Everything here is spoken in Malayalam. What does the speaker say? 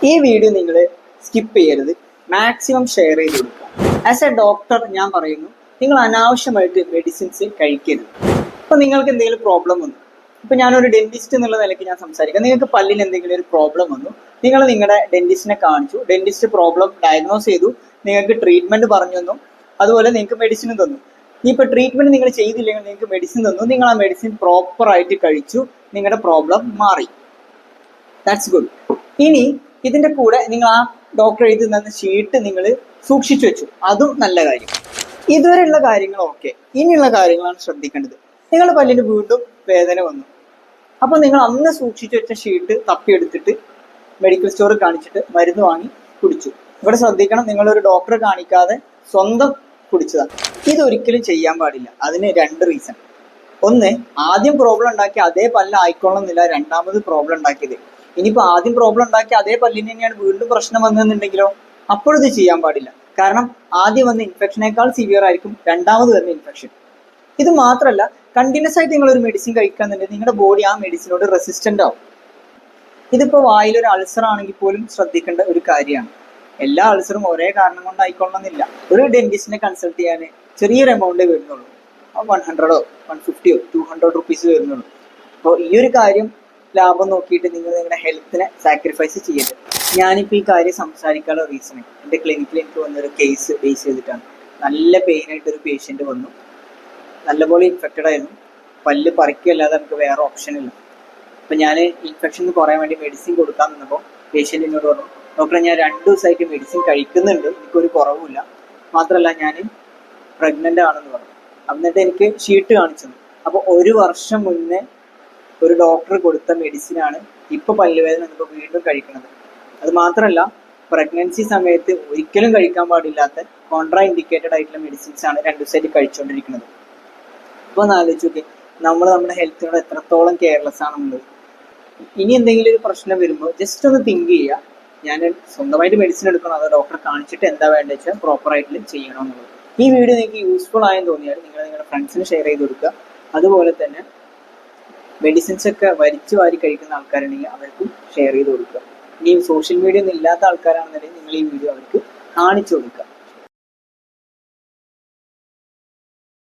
ഈ വീഡിയോ നിങ്ങൾ സ്കിപ്പ് ചെയ്യരുത്, മാക്സിമം ഷെയർ ചെയ്ത് കൊടുക്കുക. ആസ് എ ഡോക്ടർ ഞാൻ പറയുന്നു, നിങ്ങൾ അനാവശ്യമായിട്ട് മെഡിസിൻസ് കഴിക്കരുത്. ഇപ്പൊ നിങ്ങൾക്ക് എന്തെങ്കിലും പ്രോബ്ലം വന്നു, ഇപ്പൊ ഞാനൊരു ഡെന്റിസ്റ്റ് എന്നുള്ള നിലയ്ക്ക് ഞാൻ സംസാരിക്കാം. നിങ്ങൾക്ക് പല്ലിന് എന്തെങ്കിലും ഒരു പ്രോബ്ലം വന്നു, നിങ്ങൾ നിങ്ങളുടെ ഡെന്റിസ്റ്റിനെ കാണിച്ചു, ഡെന്റിസ്റ്റ് പ്രോബ്ലം ഡയഗ്നോസ് ചെയ്തു, നിങ്ങൾക്ക് ട്രീറ്റ്മെന്റ് പറഞ്ഞു തന്നു, അതുപോലെ നിങ്ങൾക്ക് മെഡിസിനും തന്നു. ഇനിയിപ്പോൾ ട്രീറ്റ്മെന്റ് നിങ്ങൾ ചെയ്തില്ലെങ്കിൽ നിങ്ങൾക്ക് മെഡിസിൻ തന്നു, നിങ്ങൾ ആ മെഡിസിൻ പ്രോപ്പർ ആയിട്ട് കഴിച്ചു, നിങ്ങളുടെ പ്രോബ്ലം മാറി. That's good. ഇനി ഇതിന്റെ കൂടെ നിങ്ങൾ ആ ഡോക്ടർ എഴുതി തന്ന ഷീറ്റ് നിങ്ങൾ സൂക്ഷിച്ചു വെച്ചു, അതും നല്ല കാര്യം. ഇതുവരെയുള്ള കാര്യങ്ങൾ ഓക്കെ. ഇനിയുള്ള കാര്യങ്ങളാണ് ശ്രദ്ധിക്കേണ്ടത്. നിങ്ങളുടെ പല്ലിന് വീണ്ടും വേദന വന്നു, അപ്പോൾ നിങ്ങൾ അന്ന് സൂക്ഷിച്ചു വെച്ച ഷീറ്റ് തപ്പിയെടുത്തിട്ട് മെഡിക്കൽ സ്റ്റോറിൽ കാണിച്ചിട്ട് മരുന്ന് വാങ്ങി കുടിച്ചു. ഇവിടെ ശ്രദ്ധിക്കണം, നിങ്ങളൊരു ഡോക്ടറെ കാണിക്കാതെ സ്വന്തം കുടിച്ചതാണ്. ഇതൊരിക്കലും ചെയ്യാൻ പാടില്ല. അതിന് രണ്ട് റീസൺ. ഒന്ന്, ആദ്യം പ്രോബ്ലം ഉണ്ടാക്കി അതേ പല്ല് ആയിക്കൊള്ളുന്നില്ല രണ്ടാമത് പ്രോബ്ലം ഉണ്ടാക്കിയത്. ഇനിയിപ്പോൾ ആദ്യം പ്രോബ്ലം ഉണ്ടാക്കി അതേ പല്ലിന് തന്നെയാണ് വീണ്ടും പ്രശ്നം വന്നതെന്നുണ്ടെങ്കിലോ അപ്പോഴത് ചെയ്യാൻ പാടില്ല. കാരണം ആദ്യം വന്ന ഇൻഫെക്ഷനേക്കാൾ സിവിയർ ആയിരിക്കും രണ്ടാമത് വരുന്ന ഇൻഫെക്ഷൻ. ഇത് മാത്രമല്ല, കണ്ടിന്യൂസ് ആയിട്ട് നിങ്ങൾ ഒരു മെഡിസിൻ കഴിക്കാന്നുണ്ടെങ്കിൽ നിങ്ങളുടെ ബോഡി ആ മെഡിസിനോട് റെസിസ്റ്റന്റ് ആവും. ഇതിപ്പോൾ വായിലൊരു അൾസർ ആണെങ്കിൽ പോലും ശ്രദ്ധിക്കേണ്ട ഒരു കാര്യമാണ്. എല്ലാ അൾസറും ഒരേ കാരണം കൊണ്ട് ആയിക്കൊള്ളണമെന്നില്ല. ഒരു ഡെന്റിസ്റ്റിനെ കൺസൾട്ട് ചെയ്യാൻ ചെറിയൊരു എമൗണ്ടേ വരുന്നുള്ളൂ. 100 150 200 റുപ്പീസ് വരുന്നുള്ളൂ. അപ്പോൾ ഈ ഒരു കാര്യം ലാഭം നോക്കിയിട്ട് നിങ്ങൾ നിങ്ങളുടെ ഹെൽത്തിനെ സാക്രിഫൈസ് ചെയ്യരുത്. ഞാനിപ്പോൾ ഈ കാര്യം സംസാരിക്കാനുള്ള റീസൺ, എൻ്റെ ക്ലിനിക്കിൽ എനിക്ക് വന്നൊരു കേസ് ബേസ് ചെയ്തിട്ടാണ്. നല്ല പെയിനായിട്ടൊരു പേഷ്യൻ്റ് വന്നു, നല്ലപോലെ ഇൻഫെക്റ്റഡ് ആയിരുന്നു. പല്ല് പറിക്കുകയല്ലാതെ നമുക്ക് വേറെ ഓപ്ഷൻ ഇല്ല. അപ്പം ഞാൻ ഇൻഫെക്ഷൻ കുറയാൻ വേണ്ടി മെഡിസിൻ കൊടുക്കാൻ നിന്നപ്പോൾ പേഷ്യൻ്റ് എന്നോട് പറഞ്ഞു, ഡോക്ടറെ ഞാൻ 2 ദിവസമായിട്ട് മെഡിസിൻ കഴിക്കുന്നുണ്ട്, എനിക്കൊരു കുറവുമില്ല, മാത്രമല്ല ഞാൻ പ്രഗ്നൻ്റ് ആണെന്ന് പറഞ്ഞു. എന്നിട്ട് എനിക്ക് ഷീറ്റ് കാണിച്ചു. അപ്പോൾ 1 വർഷം മുന്നേ ഒരു ഡോക്ടർ കൊടുത്ത മെഡിസിനാണ് ഇപ്പോൾ പല്ലുവേദന ഇപ്പോൾ വീണ്ടും കഴിക്കുന്നത്. അത് മാത്രമല്ല, പ്രഗ്നൻസി സമയത്ത് ഒരിക്കലും കഴിക്കാൻ പാടില്ലാത്ത കോൺട്രാ ഇൻഡിക്കേറ്റഡ് ആയിട്ടുള്ള മെഡിസിൻസ് ആണ് 2 ദിവസമായിട്ട് കഴിച്ചുകൊണ്ടിരിക്കുന്നത്. അപ്പോൾ ഒന്ന് ആലോചിച്ച് നോക്കി, നമ്മൾ നമ്മുടെ ഹെൽത്തിനോട് എത്രത്തോളം കെയർലെസ് ആണെന്നുള്ളത്. ഇനി എന്തെങ്കിലും ഒരു പ്രശ്നം വരുമ്പോൾ ജസ്റ്റ് ഒന്ന് തിങ്ക് ചെയ്യുക, ഞാൻ സ്വന്തമായിട്ട് മെഡിസിൻ എടുക്കണം അതോ ഡോക്ടറെ കാണിച്ചിട്ട് എന്താ വേണ്ടത് വെച്ചാൽ പ്രോപ്പറായിട്ട് ചെയ്യണമെന്നുള്ളത്. ഈ വീഡിയോ നിങ്ങൾക്ക് യൂസ്ഫുൾ ആയെന്ന് തോന്നിയാൽ നിങ്ങൾ നിങ്ങളുടെ ഫ്രണ്ട്സിന് ഷെയർ ചെയ്ത് കൊടുക്കുക. അതുപോലെ തന്നെ മെഡിസിൻസ് ഒക്കെ വലിച്ചു വാരി കഴിക്കുന്ന ആൾക്കാരുണ്ടെങ്കിൽ അവർക്കും ഷെയർ ചെയ്ത് കൊടുക്കുക. ഇനി സോഷ്യൽ മീഡിയ ഒന്നും ഇല്ലാത്ത ആൾക്കാരാണെന്നുണ്ടെങ്കിൽ നിങ്ങൾ ഈ വീഡിയോ അവർക്ക് കാണിച്ചു കൊടുക്കുക.